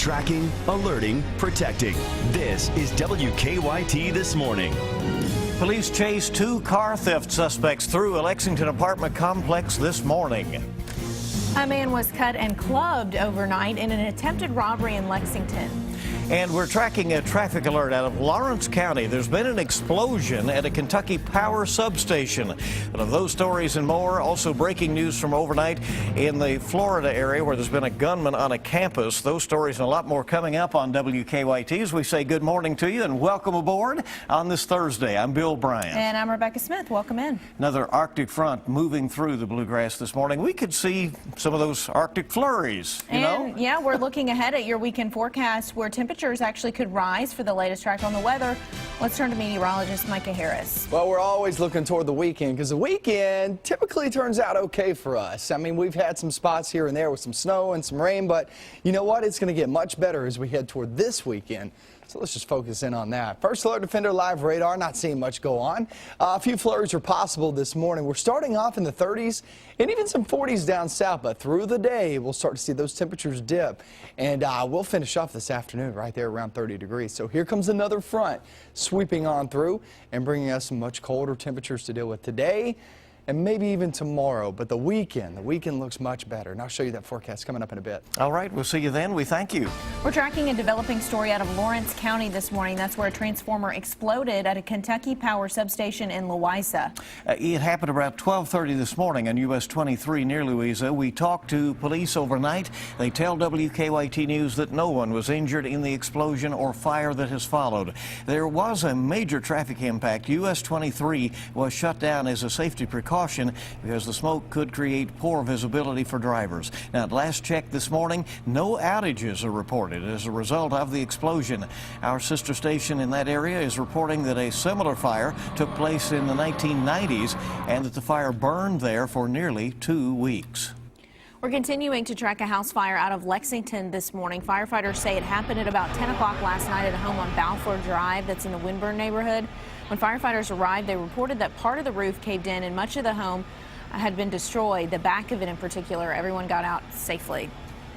Tracking, alerting, protecting. This is WKYT This Morning. Police chased 2 car theft suspects through a Lexington apartment complex this morning. A man was cut and clubbed overnight in an attempted robbery in Lexington. And we're tracking a traffic alert out of Lawrence County. There's been an explosion at a Kentucky power substation. One of those stories and more. Also breaking news from overnight in the Florida area where there's been a gunman on a campus. Those stories and a lot more coming up on WKYT as we say good morning to you and welcome aboard on this Thursday. I'm Bill Bryant. And I'm Rebecca Smith. Welcome in. Another Arctic front moving through the bluegrass this morning. We could see some of those Arctic flurries, you know? Yeah, we're looking ahead at your weekend forecast where temperatures actually could rise. For the latest track on the weather, let's turn to meteorologist Micah Harris. Well, we're always looking toward the weekend because the weekend typically turns out okay for us. I mean, we've had some spots here and there with some snow and some rain, but you know what? It's going to get much better as we head toward this weekend. So let's just focus in on that. First alert Defender live radar, not seeing much go on. A few flurries are possible this morning. We're starting off in the 30s and even some 40s down south, but through the day we'll start to see those temperatures dip. And we'll finish off this afternoon right there around 30 degrees. So here comes another front sweeping on through and bringing us some much colder temperatures to deal with today and maybe even tomorrow. But the weekend looks much better. And I'll show you that forecast coming up in a bit. All right, we'll see you then. We thank you. We're tracking a developing story out of Lawrence County this morning. That's where a transformer exploded at a Kentucky power substation in Louisa. It happened about 12:30 this morning on US 23 near Louisa. We talked to police overnight. They tell WKYT News that no one was injured in the explosion or fire that has followed. There was a major traffic impact. US 23 was shut down as a safety precaution because the smoke could create poor visibility for drivers. Now, at last check this morning, no outages are reported as a result of the explosion. Our sister station in that area is reporting that a similar fire took place in the 1990s and that the fire burned there for nearly 2 weeks. We're continuing to track a house fire out of Lexington this morning. Firefighters say it happened at about 10 o'clock last night at a home on Balfour Drive that's in the Winburn neighborhood. When firefighters arrived, they reported that part of the roof caved in and much of the home had been destroyed. The back of it in particular, everyone got out safely.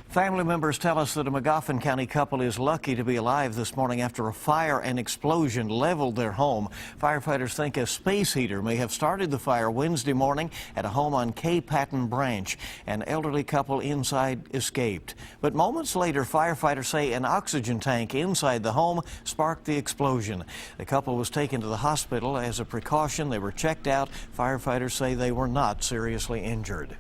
Family members tell us that a McGoffin County couple is lucky to be alive this morning after a fire and explosion leveled their home. Firefighters think a space heater may have started the fire Wednesday morning at a home on K. Patton Branch. An elderly couple inside escaped. But moments later, firefighters say an oxygen tank inside the home sparked the explosion. The couple was taken to the hospital as a precaution. They were checked out. Firefighters say they were not seriously injured.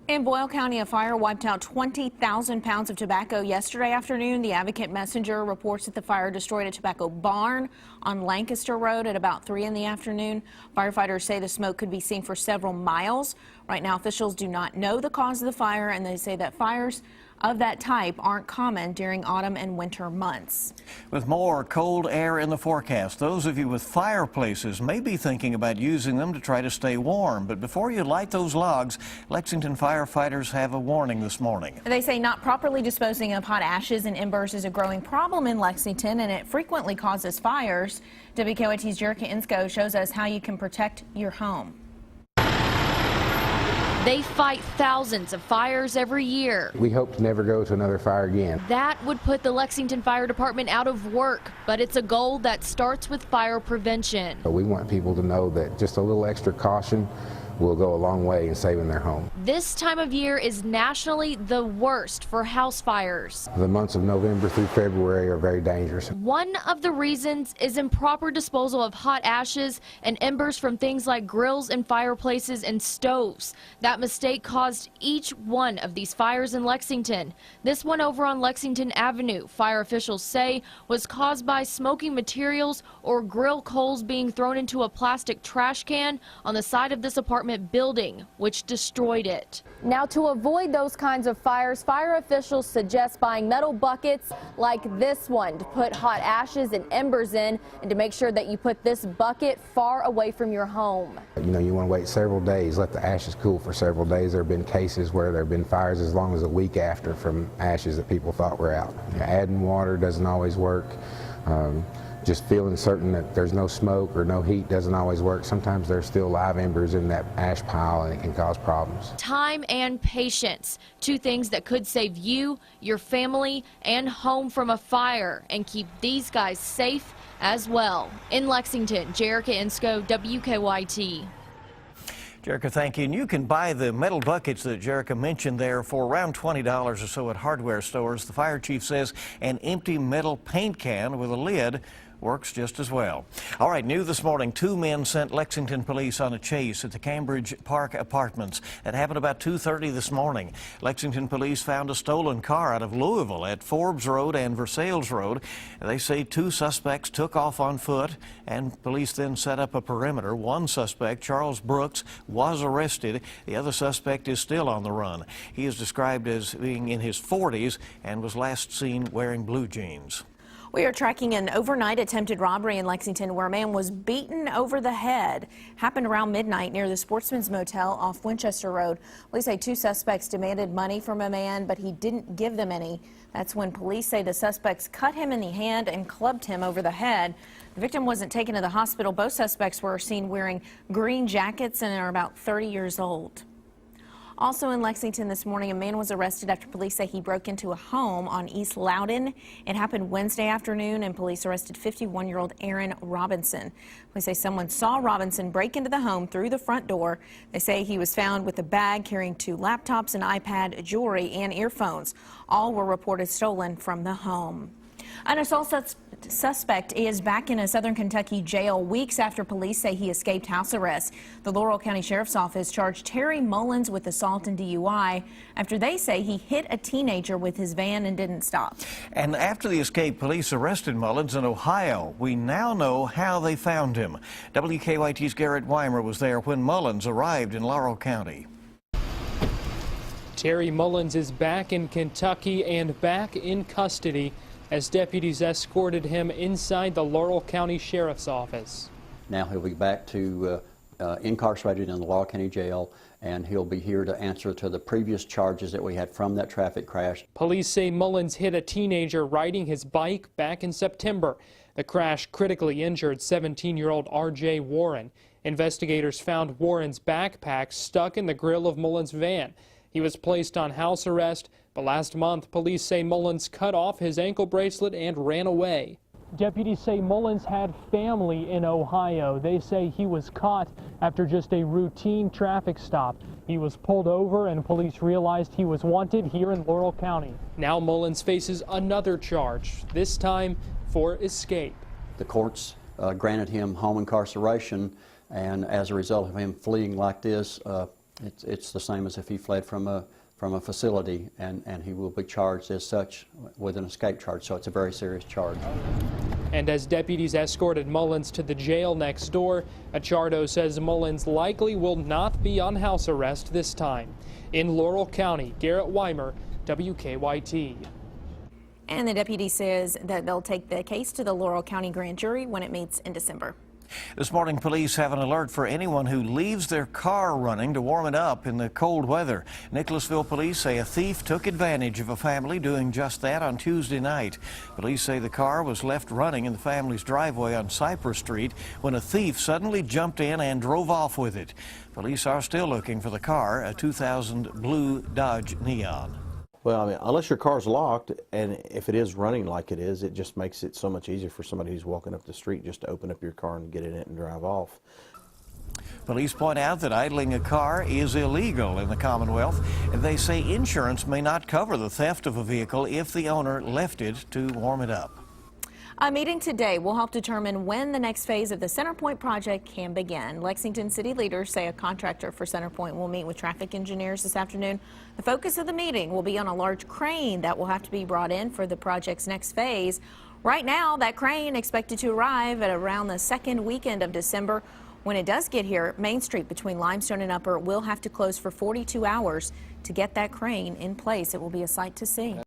In Boyle County, a fire wiped out 20,000 pounds of tobacco yesterday afternoon. The Advocate Messenger reports that the fire destroyed a tobacco barn on Lancaster Road at about 3 in the afternoon. Firefighters say the smoke could be seen for several miles. Right now, officials do not know the cause of the fire, and they say that fires of that type aren't common during autumn and winter months. With more cold air in the forecast, those of you with fireplaces may be thinking about using them to try to stay warm. But before you light those logs, Lexington firefighters have a warning this morning. They say not properly disposing of hot ashes and embers is a growing problem in Lexington, and it frequently causes fires. WKYT's Jerica Insko shows us how you can protect your home. They fight thousands of fires every year. We hope to never go to another fire again. That would put the Lexington Fire Department out of work, but it's a goal that starts with fire prevention. We want people to know that just a little extra caution will go a long way in saving their home. This time of year is nationally the worst for house fires. The months of November through February are very dangerous. One of the reasons is improper disposal of hot ashes and embers from things like grills and fireplaces and stoves. That mistake caused each one of these fires in Lexington. This one over on Lexington Avenue, fire officials say, was caused by smoking materials or grill coals being thrown into a plastic trash can on the side of this apartment building, which destroyed it. Now, to avoid those kinds of fires, fire officials suggest buying metal buckets like this one to put hot ashes and embers in, and to make sure that you put this bucket far away from your home. You know, you want to wait several days, let the ashes cool for several days. There have been cases where there have been fires as long as a week after from ashes that people thought were out. Adding water doesn't always work. just feeling certain that there's no smoke or no heat doesn't always work. Sometimes there's still live embers in that ash pile and it can cause problems. Time and patience, two things that could save you, your family, and home from a fire and keep these guys safe as well. In Lexington, Jerica Insco, WKYT. Jerica, thank you. And you can buy the metal buckets that Jerica mentioned there for around $20 or so at hardware stores. The fire chief says an empty metal paint can with a lid works just as well. All right, new this morning, 2 men sent Lexington police on a chase at the Cambridge Park Apartments. That happened about 2:30 this morning. Lexington police found a stolen car out of Louisville at Forbes Road and Versailles Road. They say 2 suspects took off on foot, and police then set up a perimeter. One suspect, Charles Brooks, was arrested. The other suspect is still on the run. He is described as being in his 40s and was last seen wearing blue jeans. We are tracking an overnight attempted robbery in Lexington where a man was beaten over the head. Happened around midnight near the Sportsman's Motel off Winchester Road. Police say 2 suspects demanded money from a man, but he didn't give them any. That's when police say the suspects cut him in the hand and clubbed him over the head. The victim wasn't taken to the hospital. Both suspects were seen wearing green jackets and are about 30 years old. Also in Lexington this morning, a man was arrested after police say he broke into a home on East Loudon. It happened Wednesday afternoon, and police arrested 51-year-old Aaron Robinson. Police say someone saw Robinson break into the home through the front door. They say he was found with a bag carrying 2 laptops, an iPad, jewelry, and earphones. All were reported stolen from the home. An assault suspect is back in a Southern Kentucky jail weeks after police say he escaped house arrest. The Laurel County Sheriff's Office charged Terry Mullins with assault and DUI after they say he hit a teenager with his van and didn't stop. And after the escape, police arrested Mullins in Ohio. We now know how they found him. WKYT's Garrett Weimer was there when Mullins arrived in Laurel County. Terry Mullins is back in Kentucky and back in custody as deputies escorted him inside the Laurel County Sheriff's Office. Now he'll be back to incarcerated in the Laurel County Jail, and he'll be here to answer to the previous charges that we had from that traffic crash. Police say Mullins hit a teenager riding his bike back in September. The crash critically injured 17-year-old R.J. Warren. Investigators found Warren's backpack stuck in the grill of Mullins' van. He was placed on house arrest, but last month police say Mullins cut off his ankle bracelet and ran away. Deputies say Mullins had family in Ohio. They say he was caught after just a routine traffic stop. He was pulled over and police realized he was wanted here in Laurel County. Now Mullins faces another charge, this time for escape. The courts granted him home incarceration, and as a result of him fleeing like this, it's the same as if he fled from a facility, and he will be charged as such with an escape charge, so it's a very serious charge. And as deputies escorted Mullins to the jail next door, Achardo says Mullins likely will not be on house arrest this time. In Laurel County, Garrett Weimer, WKYT. And the deputy says that they'll take the case to the Laurel County grand jury when it meets in December. This morning, police have an alert for anyone who leaves their car running to warm it up in the cold weather. Nicholasville police say a thief took advantage of a family doing just that on Tuesday night. Police say the car was left running in the family's driveway on Cypress Street when a thief suddenly jumped in and drove off with it. Police are still looking for the car, a 2000 blue Dodge Neon. Well, I mean, unless your car's locked, and if it is running like it is, it just makes it so much easier for somebody who's walking up the street just to open up your car and get in it and drive off. Police point out that idling a car is illegal in the Commonwealth, and they say insurance may not cover the theft of a vehicle if the owner left it to warm it up. A meeting today will help determine when the next phase of the Centerpoint project can begin. Lexington city leaders say a contractor for Centerpoint will meet with traffic engineers this afternoon. The focus of the meeting will be on a large crane that will have to be brought in for the project's next phase. Right now, that crane expected to arrive at around the second weekend of December. When it does get here, Main Street between Limestone and Upper will have to close for 42 hours to get that crane in place. It will be a sight to see.